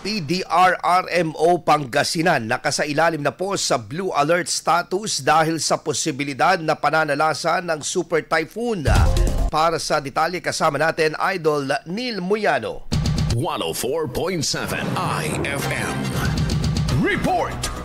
PDRRMO Pangasinan nakasailalim na po sa Blue Alert status dahil sa posibilidad na pananalasan ng Super Typhoon. Para sa detalye kasama natin Idol Neil Muyano. 104.7 IFM Report.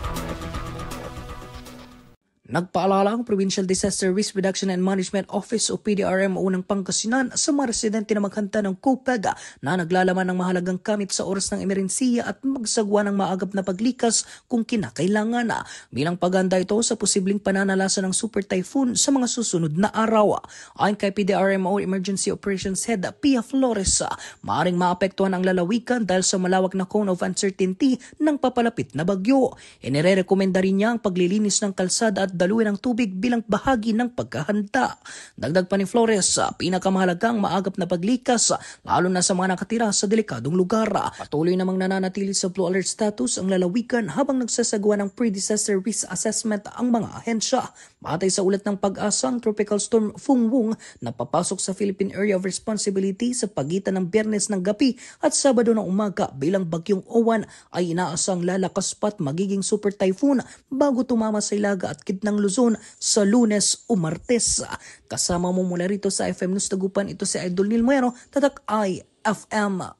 Nagpaalala ang Provincial Disaster Risk Reduction and Management Office o PDRMO ng Pangasinan sa mga residente na maghanda ng COPEG na naglalaman ng mahalagang gamit sa oras ng emerhensiya at magsagwa ng maagap na paglikas kung kinakailangan. Bilang paghanda ito sa posibleng pananalasa ng Super Typhoon sa mga susunod na araw. Ayon kay PDRMO Emergency Operations Head Pia Flores, maaaring maapektuhan ang lalawigan dahil sa malawak na cone of uncertainty ng papalapit na bagyo. Inirekomenda rin niya ang paglilinis ng kalsada at daluyan ng tubig bilang bahagi ng pagkahanda. Dagdag pa ni Flores, pinakamahalagang maagap na paglikas lalo na sa mga nakatira sa delikadong lugar. Patuloy namang nananatili sa Blue Alert status ang lalawigan habang nagsasagawa ng pre-disaster risk assessment ang mga ahensya. Batay sa ulat ng Pag-asa, ang Tropical Storm Fungwung na papasok sa Philippine Area of Responsibility sa pagitan ng Biyernes ng gabi at Sabado ng umaga bilang bagyong Owan ay inaasang lalakas pa't magiging super typhoon bago tumama sa Ilaga at Gitnang Luzon sa Lunes o Martes. Kasama mo mula rito sa FM News Tagupan, ito si Idol Neil Muyano, tatak IFM.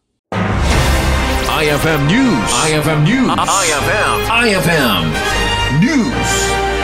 IFM News. IFM News. IFM News.